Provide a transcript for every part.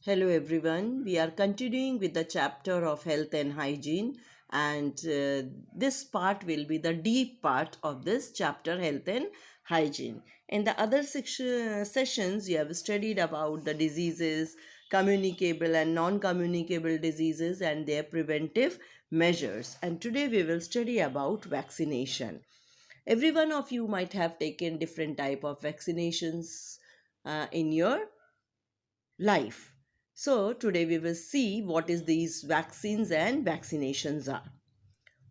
Hello everyone. We are continuing with the chapter of health and hygiene, and this part will be the deep part of this chapter, health and hygiene. In the other sessions, you have studied about the diseases, communicable and non-communicable diseases and their preventive measures. And today we will study about vaccination. Every one of you might have taken different type of vaccinations in your life. So today we will see what is these vaccines and vaccinations are.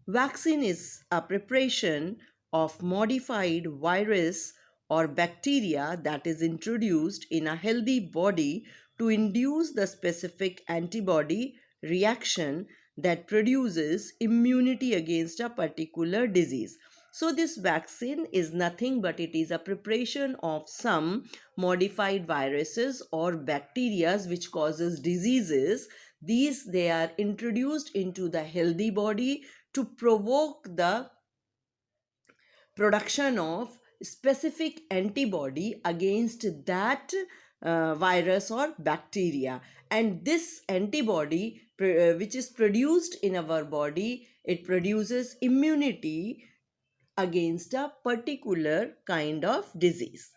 Vaccine is a preparation of modified virus or bacteria that is introduced in a healthy body to induce the specific antibody reaction that produces immunity against a particular disease. So this vaccine is nothing but it is a preparation of some modified viruses or bacteria which causes diseases. These they are introduced into the healthy body to provoke the production of specific antibody against that virus or bacteria, and this antibody which is produced in our body, it produces immunity against a particular kind of disease.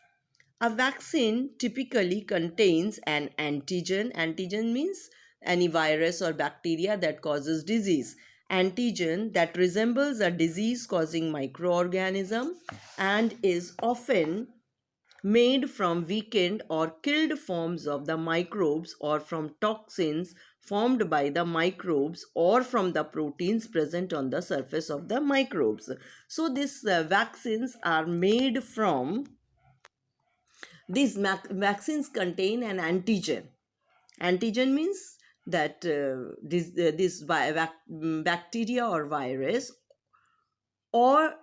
A vaccine typically contains an antigen. Antigen means any virus or bacteria that causes disease. Antigen that resembles a disease causing microorganism and is often made from weakened or killed forms of the microbes or from toxins formed by the microbes or from the proteins present on the surface of the microbes. So these vaccines are made from these vaccines contain an antigen. Antigen means that this bacteria or virus, or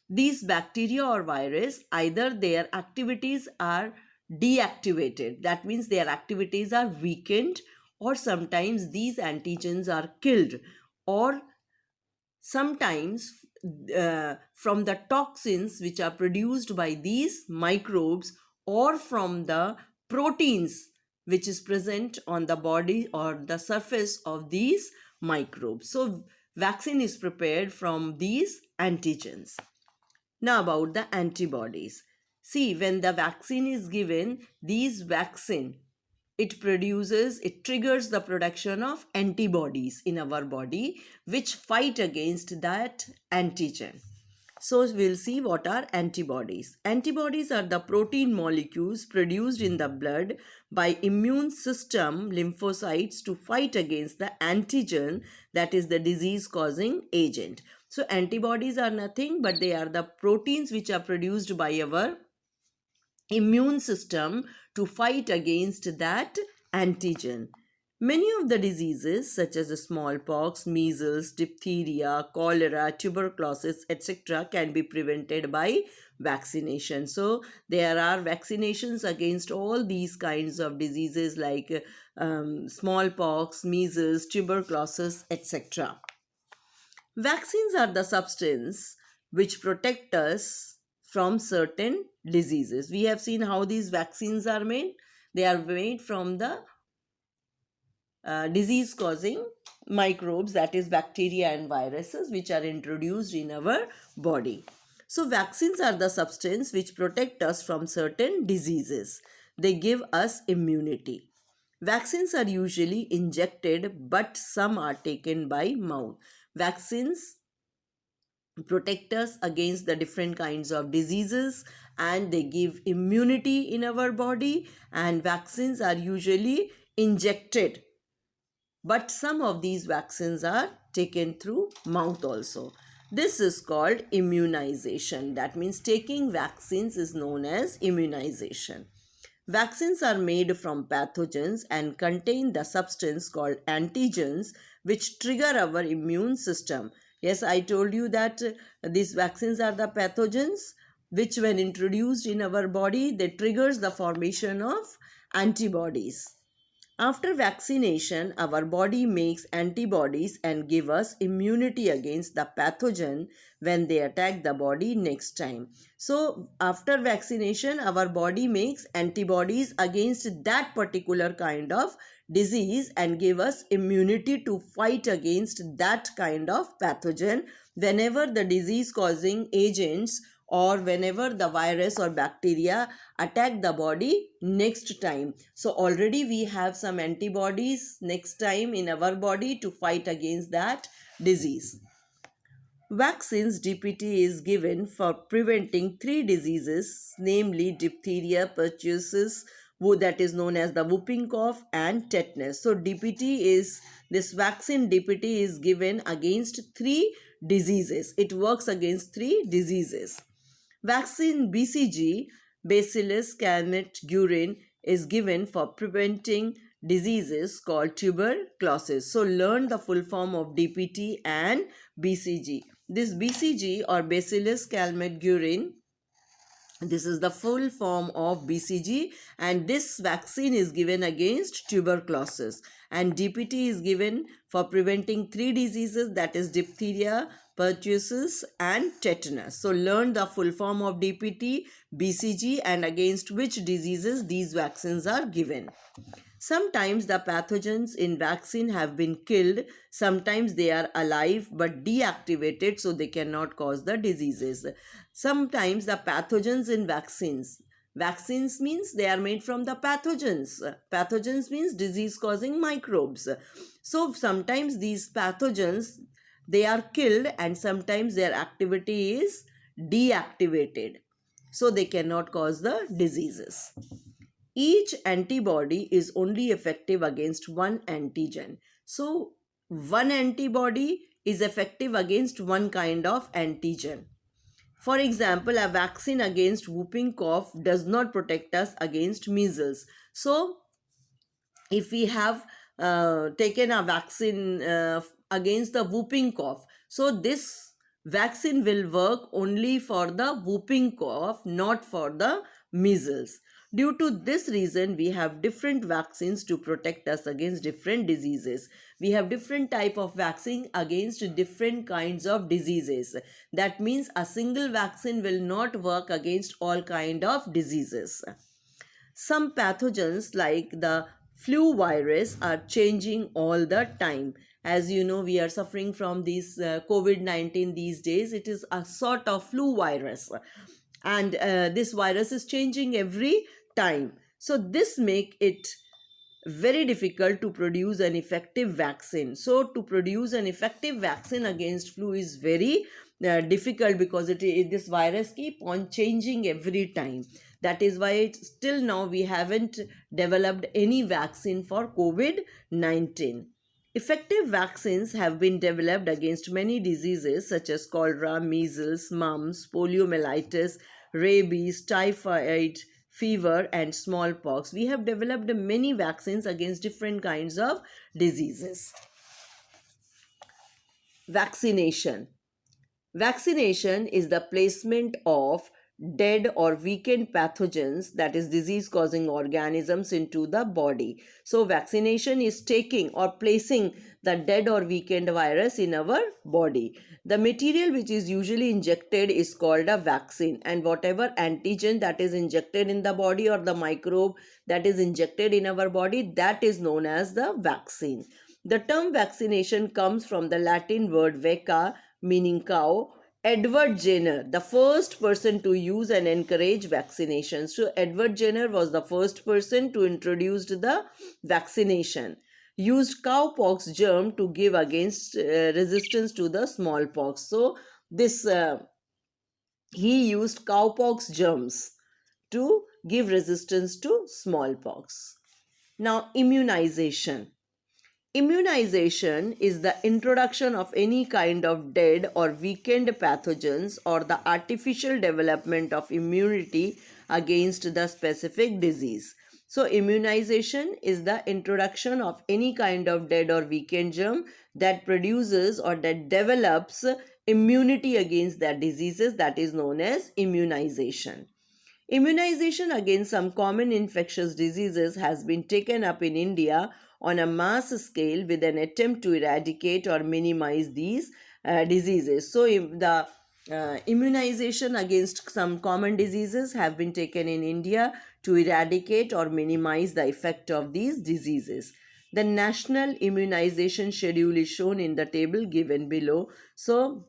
these bacteria or virus, either their activities are deactivated, that means their activities are weakened, or sometimes these antigens are killed, or sometimes from the toxins which are produced by these microbes or from the proteins which is present on the body or the surface of these microbes. So vaccine is prepared from these antigens. Now about the antibodies. See, when the vaccine is given, these vaccine, it triggers the production of antibodies in our body which fight against that antigen. So we'll see what are antibodies. Antibodies are the protein molecules produced in the blood by immune system lymphocytes to fight against the antigen, that is the disease causing agent. So antibodies are nothing but they are the proteins which are produced by our immune system to fight against that antigen. Many of the diseases such as smallpox, measles, diphtheria, cholera, tuberculosis, etc. can be prevented by vaccination. So there are vaccinations against all these kinds of diseases like smallpox, measles, tuberculosis, etc. Vaccines are the substance which protect us from certain diseases. We have seen how these vaccines are made. They are made from the disease causing microbes, that is bacteria and viruses, which are introduced in our body. So vaccines are the substance which protect us from certain diseases. They give us immunity. Vaccines are usually injected, but some are taken by mouth. Vaccines protect us against the different kinds of diseases, and they give immunity in our body, and vaccines are usually injected, but some of these vaccines are taken through mouth also. This is called immunization. That means taking vaccines is known as immunization. Vaccines are made from pathogens and contain the substance called antigens which trigger our immune system. Yes, I told you that these vaccines are the pathogens which when introduced in our body, they triggers the formation of antibodies. After vaccination, our body makes antibodies and give us immunity against the pathogen when they attack the body next time. So after vaccination, our body makes antibodies against that particular kind of disease and give us immunity to fight against that kind of pathogen whenever the disease causing agents or whenever the virus or bacteria attack the body next time. So already we have some antibodies next time in our body to fight against that disease. Vaccines DPT is given for preventing three diseases, namely diphtheria, pertussis, that is known as the whooping cough, and tetanus. So DPT is, this vaccine DPT is given against three diseases. It works against three diseases. Vaccine BCG, Bacillus calmette-guerin, is given for preventing diseases called tuberculosis. So learn the full form of DPT and BCG. This BCG or Bacillus calmette-guerin, this is the full form of BCG, and this vaccine is given against tuberculosis. And DPT is given for preventing three diseases, that is diphtheria, pertussis, and tetanus. So learn the full form of DPT, BCG, and against which diseases these vaccines are given. Sometimes the pathogens in vaccine have been killed. Sometimes they are alive but deactivated, so they cannot cause the diseases. Sometimes the pathogens in vaccines means they are made from the pathogens. Pathogens means disease causing microbes. So sometimes these pathogens, they are killed and sometimes their activity is deactivated, so they cannot cause the diseases. Each antibody is only effective against one antigen. So one antibody is effective against one kind of antigen. For example, a vaccine against whooping cough does not protect us against measles. So if we have taken a vaccine against the whooping cough, so this vaccine will work only for the whooping cough, not for the measles. Due to this reason, we have different vaccines to protect us against different diseases. We have different type of vaccine against different kinds of diseases. That means a single vaccine will not work against all kind of diseases. Some pathogens like the flu virus are changing all the time. As you know, we are suffering from this COVID-19 these days. It is a sort of flu virus, and this virus is changing every time. So this make it very difficult to produce an effective vaccine. So to produce an effective vaccine against flu is very difficult because this virus keep on changing every time. That is why still now we haven't developed any vaccine for COVID-19. Effective vaccines have been developed against many diseases such as cholera, measles, mumps, poliomyelitis, rabies, typhoid fever, and smallpox. We have developed many vaccines against different kinds of diseases. Vaccination. Vaccination is the placement of dead or weakened pathogens, that is disease causing organisms, into the body. So vaccination is taking or placing the dead or weakened virus in our body. The material which is usually injected is called a vaccine, and whatever antigen that is injected in the body or the microbe that is injected in our body, that is known as the vaccine. The term vaccination comes from the Latin word vacca, meaning cow. Edward Jenner, the first person to use and encourage vaccinations. So Edward Jenner was the first person to introduce the vaccination. Used cowpox germ to give against resistance to the smallpox. So this he used cowpox germs to give resistance to smallpox. Now immunization. Immunization is the introduction of any kind of dead or weakened pathogens or the artificial development of immunity against the specific disease. So immunization is the introduction of any kind of dead or weakened germ that produces or that develops immunity against that diseases, that is known as immunization. Immunization against some common infectious diseases has been taken up in India on a mass scale with an attempt to eradicate or minimize these diseases. So, if the immunization against some common diseases have been taken in India to eradicate or minimize the effect of these diseases. The national immunization schedule is shown in the table given below. So,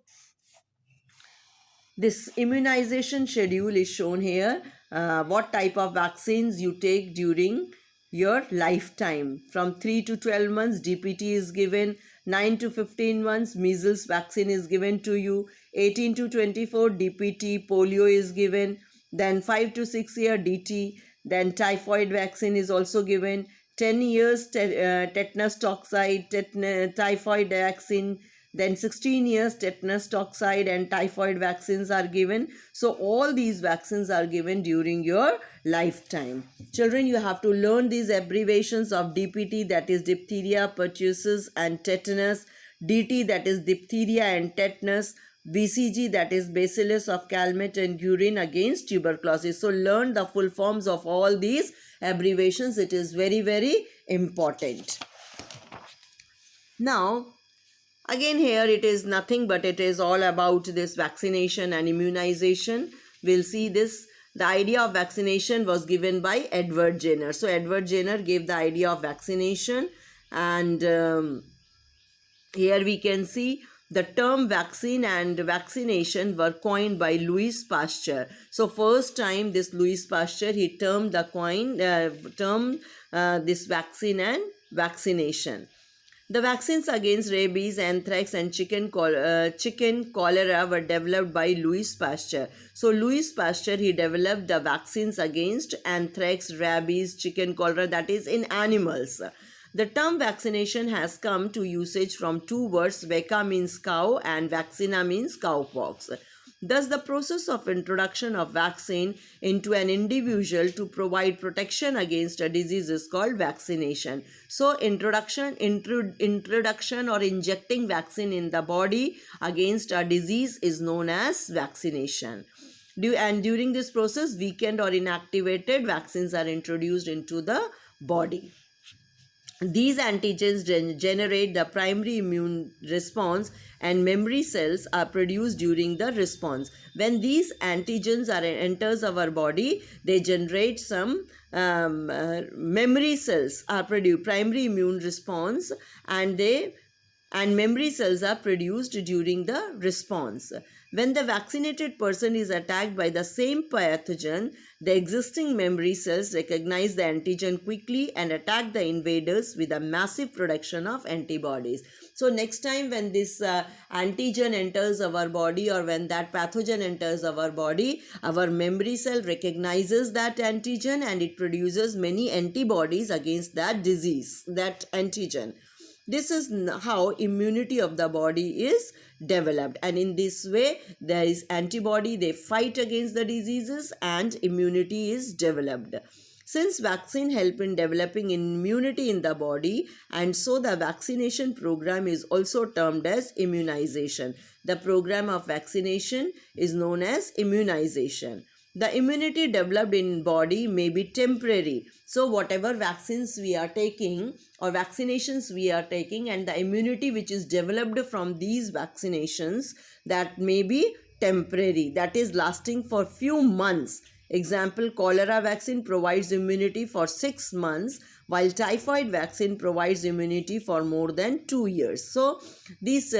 this immunization schedule is shown here. What type of vaccines you take during your lifetime. From 3 to 12 months, DPT is given. 9 to 15 months, measles vaccine is given to you. 18 to 24, DPT, polio is given. Then 5 to 6 year DT. Then typhoid vaccine is also given. 10 years tetanus toxoid, typhoid vaccine. Then 16 years tetanus toxoid and typhoid vaccines are given. So all these vaccines are given during your lifetime. Children, you have to learn these abbreviations of DPT, that is diphtheria, pertussis and tetanus. DT, that is diphtheria and tetanus. BCG, that is Bacillus of Calmette and Guerin against tuberculosis. So learn the full forms of all these abbreviations. It is very, very important. Now, again here it is nothing but it is all about this vaccination and immunization. We'll see this. The idea of vaccination was given by Edward Jenner. So Edward Jenner gave the idea of vaccination, and here we can see the term vaccine and vaccination were coined by Louis Pasteur. So first time this Louis Pasteur, he termed this vaccine and vaccination. The vaccines against rabies, anthrax and chicken cholera were developed by Louis Pasteur. So Louis Pasteur, he developed the vaccines against anthrax, rabies, chicken cholera, that is in animals. The term vaccination has come to usage from two words, vacca means cow and vaccina means cowpox. Thus, the process of introduction of vaccine into an individual to provide protection against a disease is called vaccination. So, introduction or injecting vaccine in the body against a disease is known as vaccination. And during this process, weakened or inactivated vaccines are introduced into the body. These antigens generate the primary immune response and memory cells are produced during the response. When these antigens enters our body, they generate some memory cells are produced, primary immune response, and memory cells are produced during the response. When the vaccinated person is attacked by the same pathogen, the existing memory cells recognize the antigen quickly and attack the invaders with a massive production of antibodies. So next time when this antigen enters our body, or when that pathogen enters our body, our memory cell recognizes that antigen and it produces many antibodies against that disease, that antigen. This is how immunity of the body is developed, and in this way there is antibody, they fight against the diseases and immunity is developed. Since vaccine help in developing immunity in the body, and so the vaccination program is also termed as immunization. The program of vaccination is known as immunization. The immunity developed in body may be temporary. So whatever vaccines we are taking or vaccinations we are taking, and the immunity which is developed from these vaccinations, that may be temporary, that is lasting for few months. Example, cholera vaccine provides immunity for 6 months, while typhoid vaccine provides immunity for more than 2 years. So this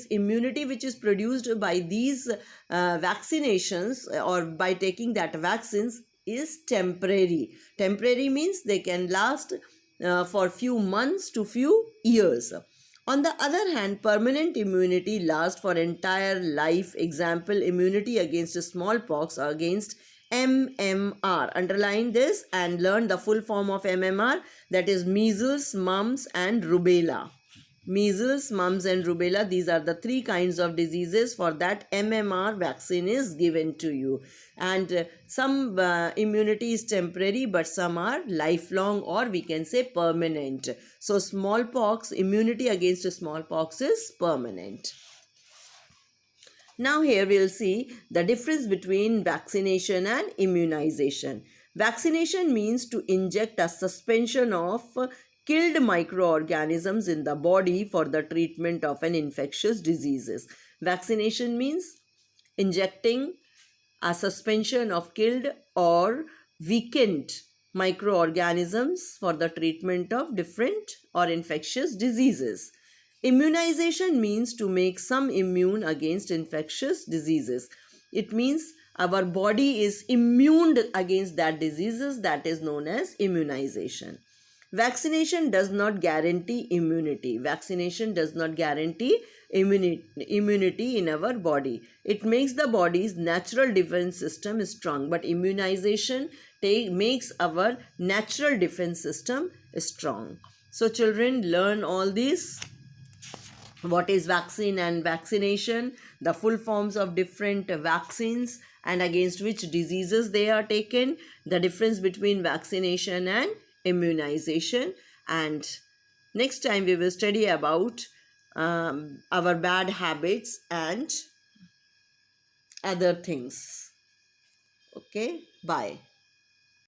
immunity which is produced by these vaccinations or by taking that vaccines is temporary. Temporary means they can last for few months to few years. On the other hand, permanent immunity lasts for entire life. Example, immunity against smallpox or against MMR. Underline this and learn the full form of MMR, that is measles, mumps and rubella. Measles, mumps and rubella, these are the 3 kinds of diseases. For that MMR vaccine is given to you, and some immunity is temporary but some are lifelong, or we can say permanent. So smallpox, immunity against smallpox is permanent. Now here we'll see the difference between vaccination and immunization. Vaccination means to inject a suspension of killed microorganisms in the body for the treatment of an infectious diseases. Vaccination means injecting a suspension of killed or weakened microorganisms for the treatment of different or infectious diseases. Immunization means to make some immune against infectious diseases. It means our body is immune against that diseases, that is known as immunization. Vaccination does not guarantee immunity. Vaccination does not guarantee immunity in our body. It makes the body's natural defense system strong, but immunization makes our natural defense system strong. So children, learn all these. What is vaccine and vaccination, the full forms of different vaccines and against which diseases they are taken, the difference between vaccination and immunization. And next time we will study about our bad habits and other things. Okay, bye.